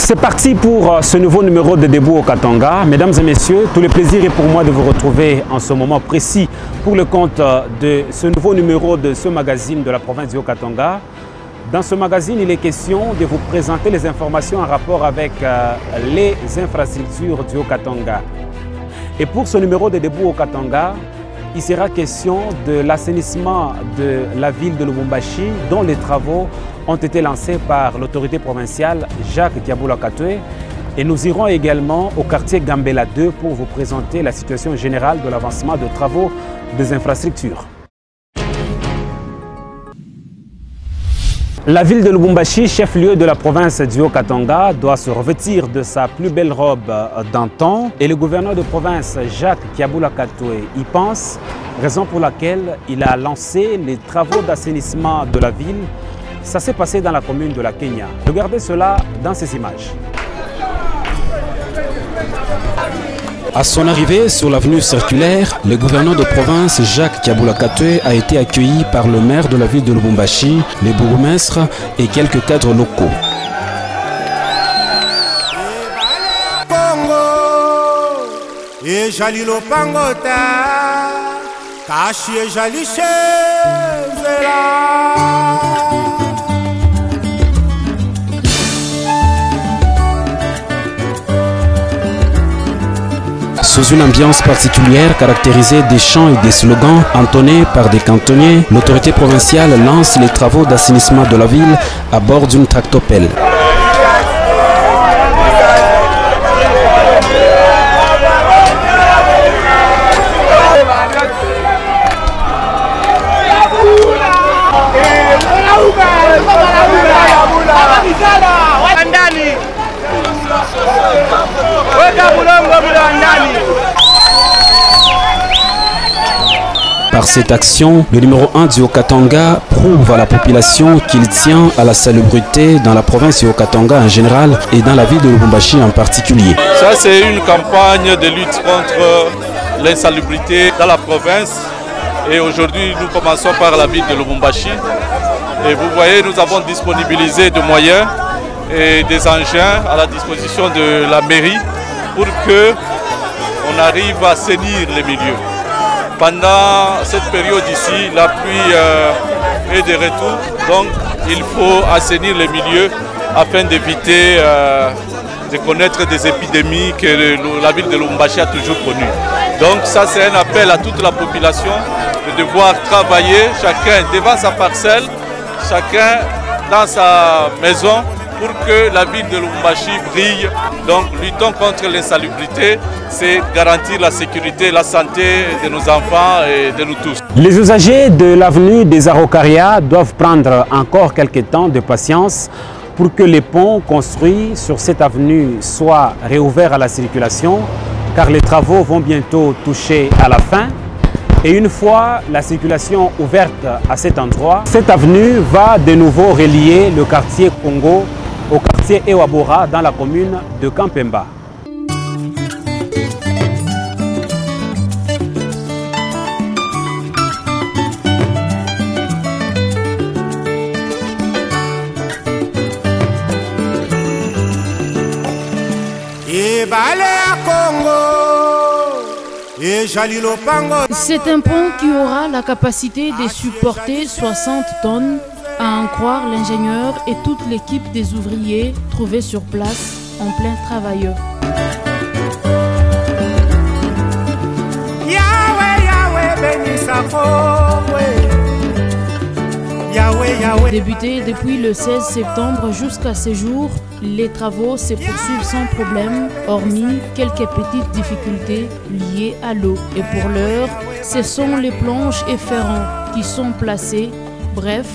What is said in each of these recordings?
C'est parti pour ce nouveau numéro de Debout au Katanga. Mesdames et messieurs, tout le plaisir est pour moi de vous retrouver en ce moment précis pour le compte de ce nouveau numéro de ce magazine de la province du Haut-Katanga. Dans ce magazine, il est question de vous présenter les informations en rapport avec les infrastructures du Haut-Katanga. Et pour ce numéro de Debout au Katanga, il sera question de l'assainissement de la ville de Lubumbashi, dont les travaux ont été lancés par l'autorité provinciale Jacques Diaboula Katoué. Et nous irons également au quartier Gambela 2 pour vous présenter la situation générale de l'avancement de travaux des infrastructures. La ville de Lubumbashi, chef-lieu de la province du Haut-Katanga, doit se revêtir de sa plus belle robe d'antan et le gouverneur de province Jacques Diaboula Katoué y pense, raison pour laquelle il a lancé les travaux d'assainissement de la ville. Ça s'est passé dans la commune de la Kenya. Regardez cela dans ces images. À son arrivée sur l'avenue circulaire, le gouverneur de province Jacques Diaboula Katoué a été accueilli par le maire de la ville de Lubumbashi, les bourgmestres et quelques cadres locaux. Sous une ambiance particulière caractérisée des chants et des slogans entonnés par des cantonniers, l'autorité provinciale lance les travaux d'assainissement de la ville à bord d'une tractopelle. Par cette action, le numéro 1 du Haut-Katanga prouve à la population qu'il tient à la salubrité dans la province du Haut-Katanga en général et dans la ville de Lubumbashi en particulier. Ça, c'est une campagne de lutte contre l'insalubrité dans la province. Et aujourd'hui, nous commençons par la ville de Lubumbashi. Et vous voyez, nous avons disponibilisé des moyens et des engins à la disposition de la mairie pour qu'on arrive à assainir les milieux. Pendant cette période ici, la pluie est de retour, donc il faut assainir les milieux afin d'éviter de connaître des épidémies que la ville de Lubumbashi a toujours connues. Donc ça, c'est un appel à toute la population de devoir travailler, chacun devant sa parcelle, chacun dans sa maison, pour que la ville de Lubumbashi brille. Donc luttons contre l'insalubrité, c'est garantir la sécurité, la santé de nos enfants et de nous tous. Les usagers de l'avenue des Araucaria doivent prendre encore quelques temps de patience pour que les ponts construits sur cette avenue soient réouverts à la circulation, car les travaux vont bientôt toucher à la fin. Et une fois la circulation ouverte à cet endroit, cette avenue va de nouveau relier le quartier Congo au quartier Ewabora dans la commune de Kampemba. C'est un pont qui aura la capacité de supporter 60 tonnes, à en croire l'ingénieur et toute l'équipe des ouvriers trouvés sur place en plein travail. Débutés depuis le 16 septembre jusqu'à ce jour, les travaux se poursuivent sans problème, hormis quelques petites difficultés liées à l'eau. Et pour l'heure, ce sont les planches et ferrants qui sont placés. Bref,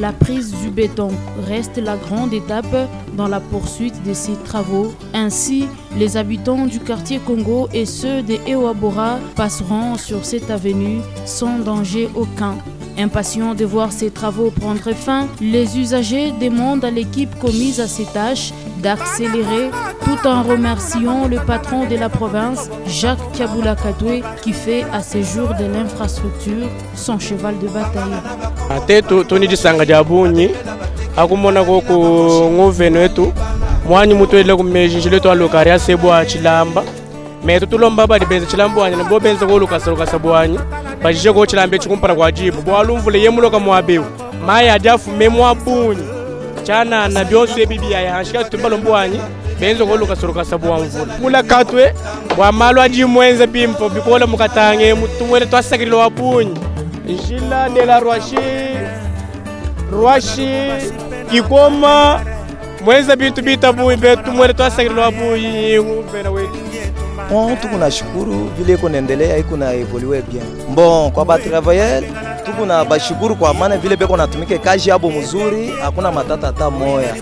la prise du béton reste la grande étape dans la poursuite de ces travaux. Ainsi, les habitants du quartier Congo et ceux de Ewabora passeront sur cette avenue sans danger aucun. Impatients de voir ces travaux prendre fin, les usagers demandent à l'équipe commise à ces tâches d'accélérer tout en remerciant le patron de la province, Jacques Diaboula Katoué, qui fait à ce jour de l'infrastructure son cheval de bataille. mwanyi mutwele kumejinjile to alokaria sebwa chilamba me tutulomba bali benza chilambo wanya bo benza ko lukasa bwanyi bajije ko chilambe chikumpara kwa jibu bo alumvule yemuloka mwabewu maya ajafu memwa bunyi chana na byose bibia ya hanshika tumbalo mbwanyi benzo ko lukasa bwanvula mula katwe bwa malwa ji mwenze pimpo bikola mukatange mutumwele twasakirilo wapunyi njila de la Rwashi kikoma mwenza bintu bitabu betu mwele twasakirilo wapunyi nguvena wetu. Bon, tukunashukuru vile iko naendelea iko na evolue bien. Bon, kwa ba travailler tukuna bashukuru kwa maana vile beko natumike kazi yabo mzuri, hakuna matata hata moya.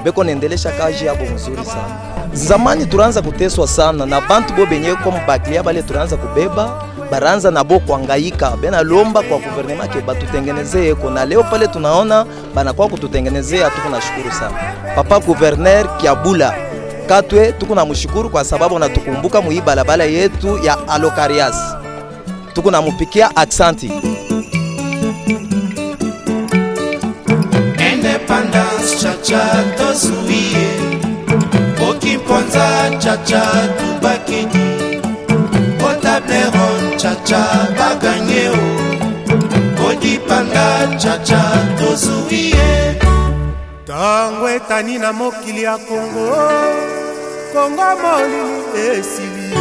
Beko naendelesha kazi yabo mzuri sana. Zamani turanza kuteswa sana na bantu bo benye comme baklia bale turanza kubeba, baranza na bo kuangaika. Bena lomba kwa gouvernement ke batutengenezee eko na leo pale tunaona bana kwa kututengenezea tukunashukuru sana. Papa gouverneur Kiabula Katwe tukuna mshukuru kwa sababu natukumbuka muhi balabala yetu ya Alokarias. Tukuna mupikia aksanti. Independence chacha tozuie Okimponza chacha tubakini Otableron chacha baganyeo Odipanga chacha tozuie Tangwe tani na mokili ya Kongo Kongo moli esili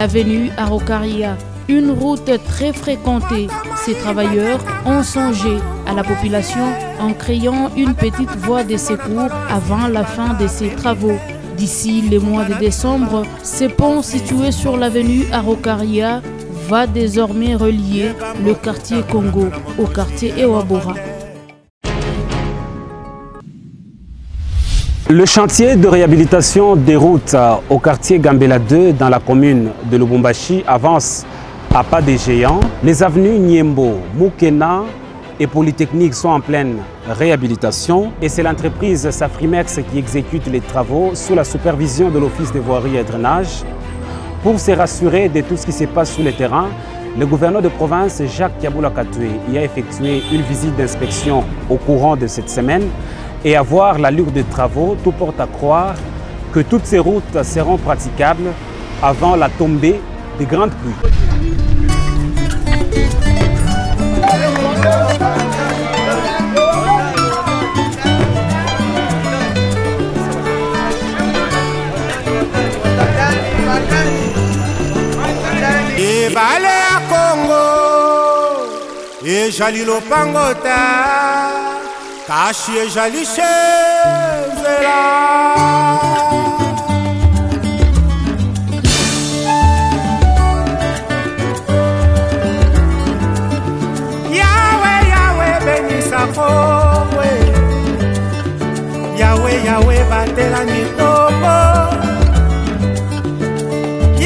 Avenue Araucaria, une route très fréquentée. Ces travailleurs ont songé à la population en créant une petite voie de secours avant la fin de ces travaux. D'ici le mois de décembre, ce pont situé sur l'avenue Araucaria va désormais relier le quartier Congo au quartier Ewabora. Le chantier de réhabilitation des routes au quartier Gambela 2 dans la commune de Lubumbashi avance à pas des géants. Les avenues Niembo, Mukena et Polytechnique sont en pleine réhabilitation et c'est l'entreprise Safrimex qui exécute les travaux sous la supervision de l'Office des voiries et drainage. Pour se rassurer de tout ce qui se passe sur le terrain, le gouverneur de province Jacques Kiabula Katwe y a effectué une visite d'inspection au courant de cette semaine. Et à voir l'allure des travaux, tout porte à croire que toutes ces routes seront praticables avant la tombée des grandes pluies. Et balé à Congo, et Jalilo Pangota. Kashi e jali chezela Yahweh, Yahweh, benisa kongwe Yahweh, Yahweh, batela mitopo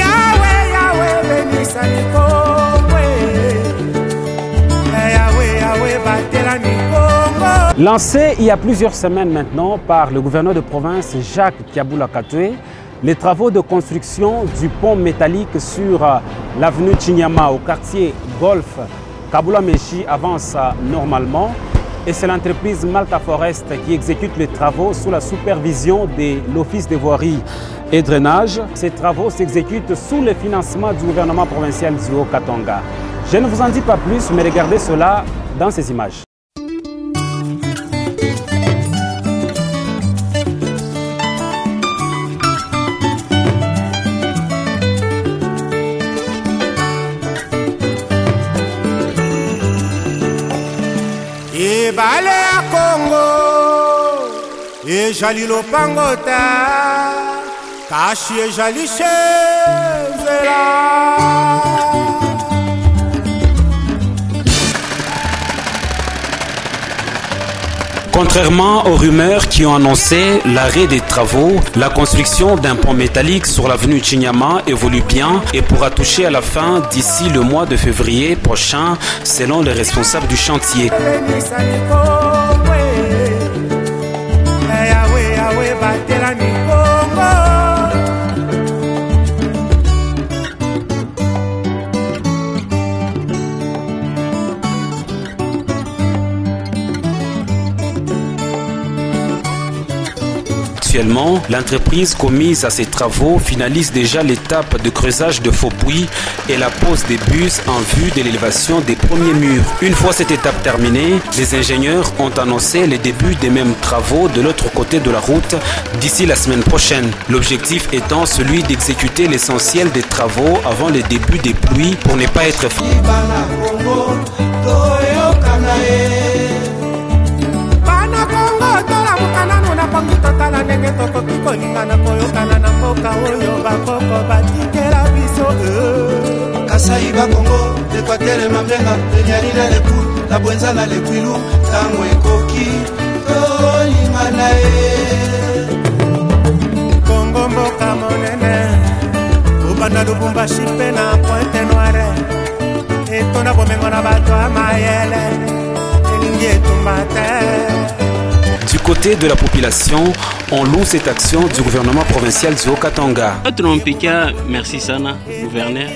Yahweh, Yahweh, benisa mikongwe Yahweh, Yahweh, batela mikongwe. Lancé il y a plusieurs semaines maintenant par le gouverneur de province Jacques Kiabula Katwe, les travaux de construction du pont métallique sur l'avenue Chinyama au quartier Golf Kabula Meshi avancent normalement et c'est l'entreprise Malta Forest qui exécute les travaux sous la supervision de l'Office des voiries et drainage. Ces travaux s'exécutent sous le financement du gouvernement provincial du Haut-Katanga. Je ne vous en dis pas plus, mais regardez cela dans ces images. Et balé à Congo, et Jalilo Pangota, Kashi et Jali chezela. Contrairement aux rumeurs qui ont annoncé l'arrêt des travaux, la construction d'un pont métallique sur l'avenue Chinyama évolue bien et pourra toucher à la fin d'ici le mois de février prochain, selon les responsables du chantier. Yahweh, Yahweh, batela mikongo. Actuellement, l'entreprise commise à ces travaux finalise déjà l'étape de creusage de faux puits et la pose des bus en vue de l'élévation des premiers murs. Une fois cette étape terminée, les ingénieurs ont annoncé le début des mêmes travaux de l'autre côté de la route d'ici la semaine prochaine. L'objectif étant celui d'exécuter l'essentiel des travaux avant le début des pluies pour ne pas être Kasai Bakongo, l'Équateur Mamenga, le Nyarina le Pou, la Bwenzala le Kwilu, Tango Ekoki, Tolinganae. Congo mboka monene, Ubanda Lubumbashi pe na Pointe Noire, etona bomengo na bato ya mayele, elingi etumbate. Du côté de la population, on loue cette action du gouvernement provincial du Haut-Katanga. Merci sana, gouverneur.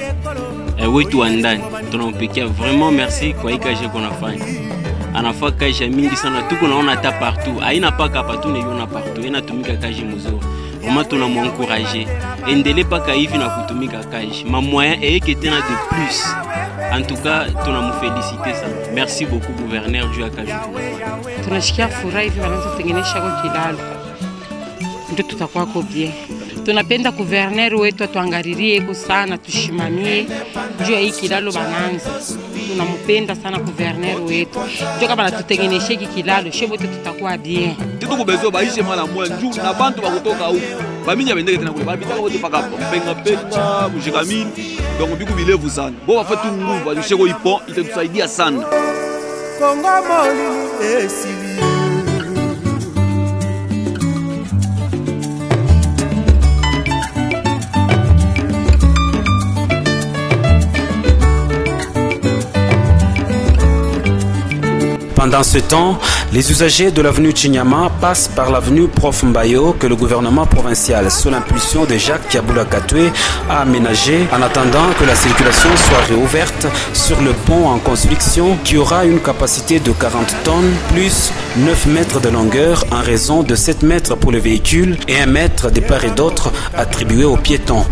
Wetu andani, tunampikia vraiment merci kwa hii kazi qu'on a fait. Anafaa kazi mingi sana, tuko naona hata partout. Haina paka partout na yona partout. Inatumika kazi mzuri. Vraiment tunamwencourager. Endelee paka hivi na kutumika kazi. Ma moyen est que tena de plus. En tout cas, tunamfeliciter sana. Merci beaucoup gouverneur du Akaji. Tunashikia furaha hivi wanaanza kutengenesha kwa kilalo. Ndio tutakuwa kwa bien. Tunapenda gouverneur wetu atuangalilie kwa sana, tushimamie juu ya hii kilalo bananza. Tunampenda sana gouverneur wetu. Ndio kama anatutengenesha hiki kilalo, shebo wote tutakuwa bien. Tuko bezo baishe mala moja juu na bantu bakutoka huko. Baminya bendeke tena kule. Babitaka wote paka penga mshikamini. Donc biku bilevu sana. Bo wafatu nguvu alisheko ipo itatusaidia sana. Kongo molili esili. Pendant ce temps, les usagers de l'avenue Chinyama passent par l'avenue Prof Mbayo que le gouvernement provincial, sous l'impulsion de Jacques Kiaboula Katoué, a aménagé en attendant que la circulation soit réouverte sur le pont en construction qui aura une capacité de 40 tonnes plus 9 mètres de longueur en raison de 7 mètres pour les véhicules et 1 mètre de part et d'autre attribué aux piétons.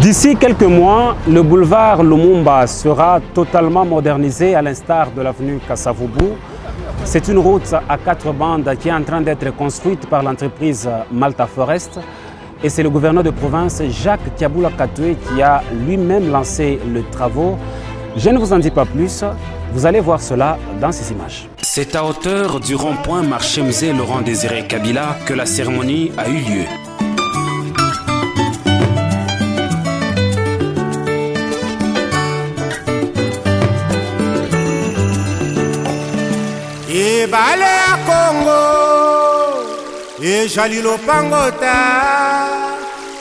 D'ici quelques mois, le boulevard Lumumba sera totalement modernisé à l'instar de l'avenue Kasavubu. C'est une route à 4 bandes qui est en train d'être construite par l'entreprise Malta Forest. Et c'est le gouverneur de province Jacques Kiaboula Katoué qui a lui-même lancé les travaux. Je ne vous en dis pas plus, vous allez voir cela dans ces images. C'est à hauteur du rond-point marché musée Laurent Désiré Kabila que la cérémonie a eu lieu. Ebale ya Congo ejali lopangota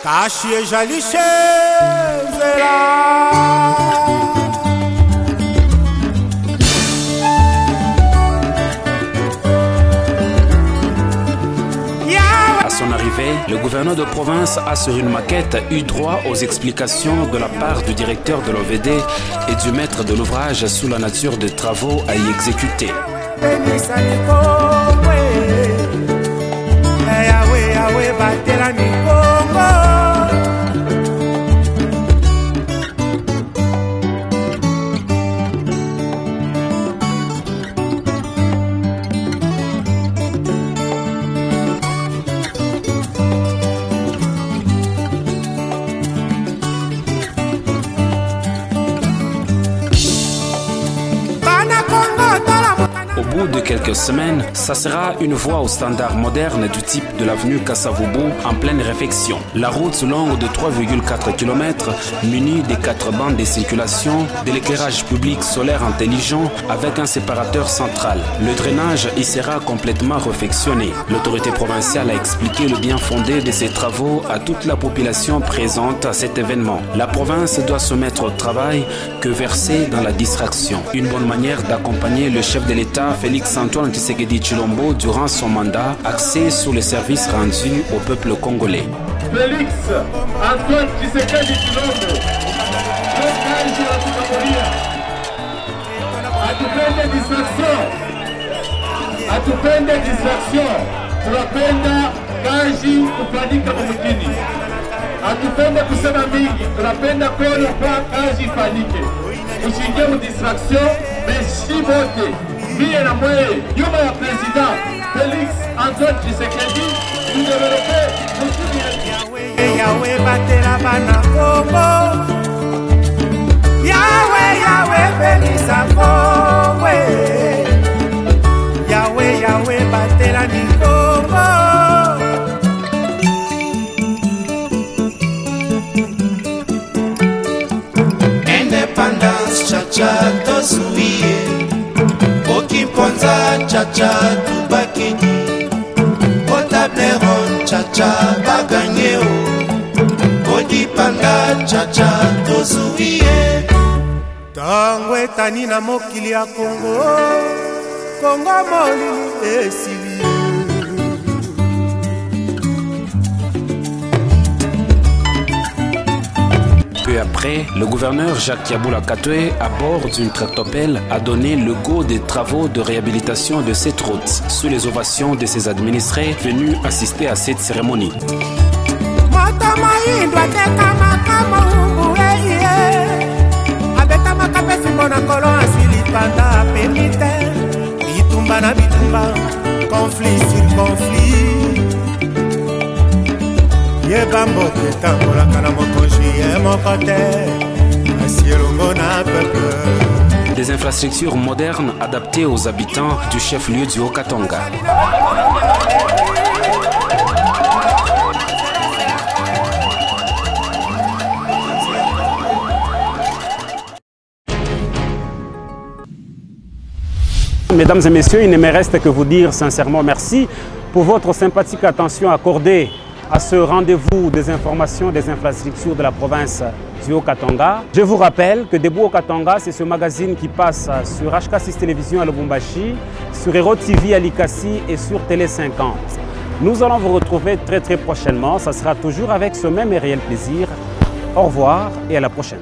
kashi ejali shenzela. À son arrivée, le gouverneur de province a sur une maquette eu droit aux explications de la part du directeur de l'OVD et du maître de l'ouvrage sur la nature des travaux à y exécuter. Au bout de quelques semaines, ça sera une voie aux standards modernes du type de l'avenue Kasavubu en pleine réfection. La route longue de 3,4 km, munie des 4 bandes de circulation, de l'éclairage public solaire intelligent avec un séparateur central. Le drainage y sera complètement réfectionné. L'autorité provinciale a expliqué le bien fondé de ces travaux à toute la population présente à cet événement. La province doit se mettre au travail que verser dans la distraction. Une bonne manière d'accompagner le chef de l'État, Félix Félix Antoine Tshisekedi Tshilombo, durant son mandat, axé sur les services rendus au peuple congolais. Félix Antoine Tshisekedi Tshilombo, atupende distraction, tunapenda kazi kufanyika mjini. Atupende kusema mingi, tunapenda kuona kwa kazi ifanyike. Usiingie mu distraction, mais bote. Mie na mwe, nyuma ya president Félix Antoine Tshisekedi, tudevelope mjini. Yawe batela bana Kongo. Yawe belisa Kongo. Yawe batela ni Kongo. Independence chacha tozuie. Okimponza chacha tubakini. Otableron chacha baganyeo. Odipanda chacha tozuie. Tango etani na mokili ya Kongo. Kongo molili esili. Peu après, le gouverneur Jacques Yaboula Katoué, à bord d'une tractopelle, a donné le go des travaux de réhabilitation de cette route, sous les ovations de ses administrés venus assister à cette cérémonie. Conflit sur conflit. Yebambo ketambola kana mokonji e mokote. Asierongo na peuple. Des infrastructures modernes adaptées aux habitants du chef-lieu du Haut-Katanga. Mesdames et messieurs, il ne me reste que vous dire sincèrement merci pour votre sympathique attention accordée à ce rendez-vous des informations des infrastructures de la province du Haut-Katanga. Je vous rappelle que Debout au Katanga, c'est ce magazine qui passe sur HK6 Télévision à Lubumbashi, sur Hero TV à Likasi et sur Télé 50. Nous allons vous retrouver très prochainement. Ça sera toujours avec ce même et réel plaisir. Au revoir et à la prochaine.